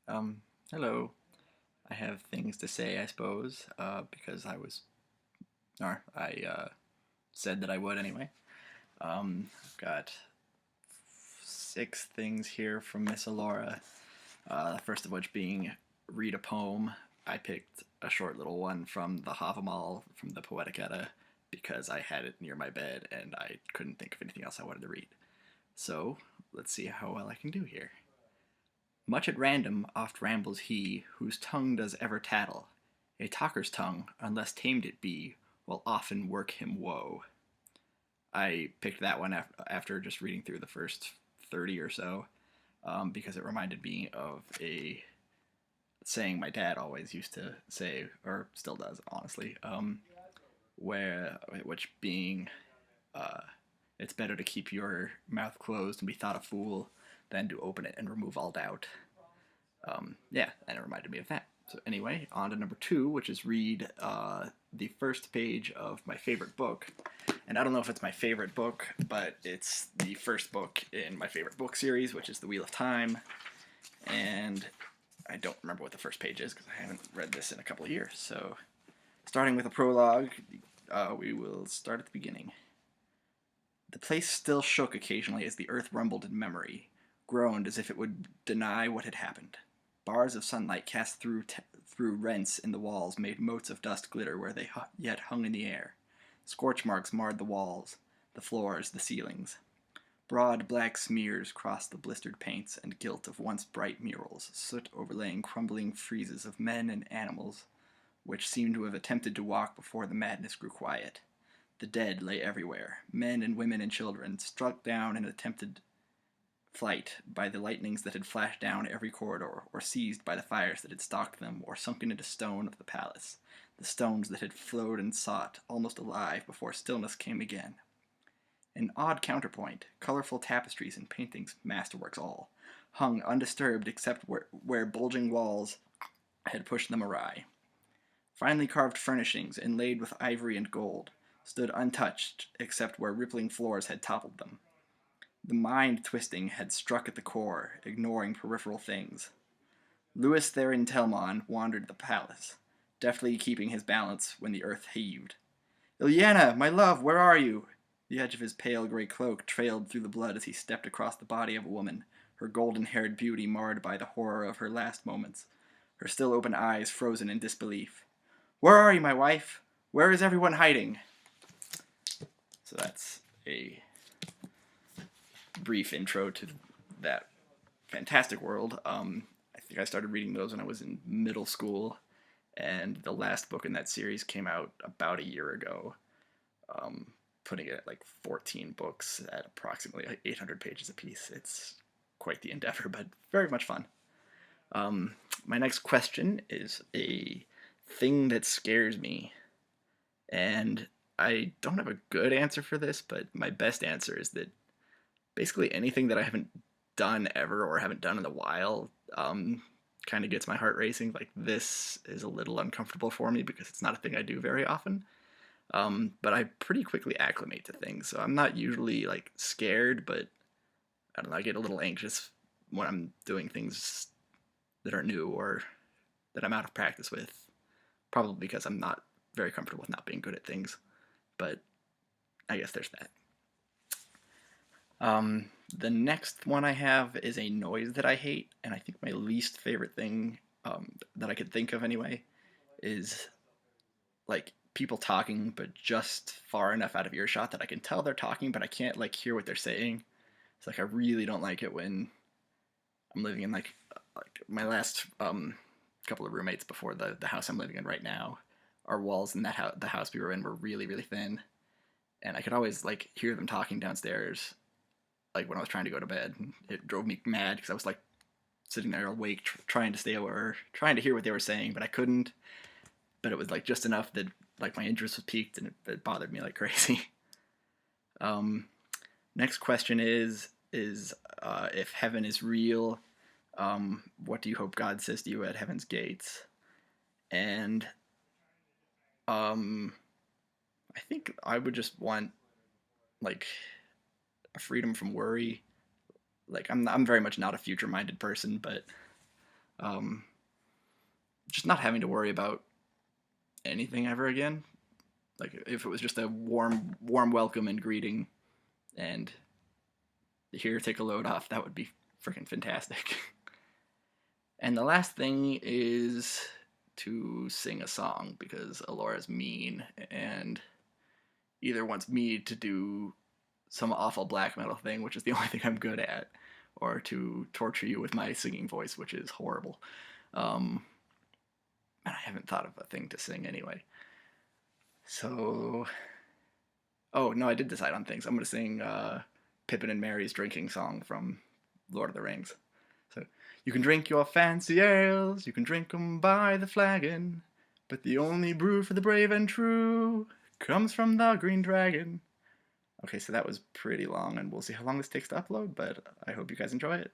Hello. I have things to say, I suppose, because I said that I would anyway. I've got six things here from Miss Alora. The first of which being read a poem. I picked a short little one from the Havamal from the Poetic Edda because I had it near my bed and I couldn't think of anything else I wanted to read. So let's see how well I can do here. Much at random oft rambles he, whose tongue does ever tattle. A talker's tongue, unless tamed it be, will often work him woe. I picked that one after just reading through the first 30 or so, because it reminded me of a saying my dad always used to say, or still does, honestly, which being, uh, it's better to keep your mouth closed and be thought a fool than to open it and remove all doubt. Yeah, and it reminded me of that. So anyway, on to number two, which is read the first page of my favorite book. And I don't know if it's my favorite book, but it's the first book in my favorite book series, which is The Wheel of Time. And I don't remember what the first page is because I haven't read this in a couple of years. So starting with a prologue, we will start at the beginning. The place still shook occasionally as the earth rumbled in memory, groaned as if it would deny what had happened. Bars of sunlight cast through rents in the walls made motes of dust glitter where they yet hung in the air. Scorch marks marred the walls, the floors, the ceilings. Broad black smears crossed the blistered paints and gilt of once bright murals, soot overlaying crumbling friezes of men and animals, which seemed to have attempted to walk before the madness grew quiet. The dead lay everywhere, men and women and children, struck down in attempted flight by the lightnings that had flashed down every corridor, or seized by the fires that had stalked them, or sunken into stone of the palace, the stones that had flowed and sought, almost alive, before stillness came again. An odd counterpoint, colorful tapestries and paintings, masterworks all, hung undisturbed except where bulging walls had pushed them awry. Finely carved furnishings, inlaid with ivory and gold, stood untouched except where rippling floors had toppled them. The mind twisting had struck at the core, ignoring peripheral things. Louis Theron Telmon wandered the palace, deftly keeping his balance when the earth heaved. Ilyana, my love, where are you? The edge of his pale gray cloak trailed through the blood as he stepped across the body of a woman, her golden-haired beauty marred by the horror of her last moments, her still open eyes frozen in disbelief. Where are you, my wife? Where is everyone hiding? So that's a brief intro to that fantastic world. I think I started reading those when I was in middle school, and the last book in that series came out about a year ago, putting it at like 14 books at approximately like 800 pages apiece. It's quite the endeavor, but very much fun. My next question is a thing that scares me, and I don't have a good answer for this, but my best answer is that basically anything that I haven't done ever or haven't done in a while kind of gets my heart racing. Like, this is a little uncomfortable for me because it's not a thing I do very often. But I pretty quickly acclimate to things, so I'm not usually like scared, but I don't know, I get a little anxious when I'm doing things that are new or that I'm out of practice with. Probably because I'm not very comfortable with not being good at things. But I guess there's that. The next one I have is a noise that I hate, and I think my least favorite thing that I could think of anyway is like people talking, but just far enough out of earshot that I can tell they're talking, but I can't like hear what they're saying. It's like I really don't like it when I'm living in like my last couple of roommates before the house I'm living in right now. Our walls in the house we were in were really thin, and I could always like hear them talking downstairs like when I was trying to go to bed. It drove me mad because I was like sitting there awake trying to stay or trying to hear what they were saying, but I couldn't. But it was like just enough that like my interest was piqued and it bothered me like crazy. Next question is if heaven is real, what do you hope God says to you at heaven's gates? And I think I would just want like freedom from worry. Like I'm very much not a future-minded person, but Um, just not having to worry about anything ever again. Like if it was just a warm welcome and greeting, and here, take a load off, that would be freaking fantastic. And the last thing is to sing a song, because Alora's mean and either wants me to do some awful black metal thing, which is the only thing I'm good at, or to torture you with my singing voice, which is horrible. And I haven't thought of a thing to sing anyway. So, oh no, I did decide on things. I'm gonna sing Pippin and Merry's drinking song from Lord of the Rings. So, you can drink your fancy ales, you can drink 'em by the flagon, but the only brew for the brave and true comes from the Green Dragon. Okay, so that was pretty long, and we'll see how long this takes to upload, but I hope you guys enjoy it.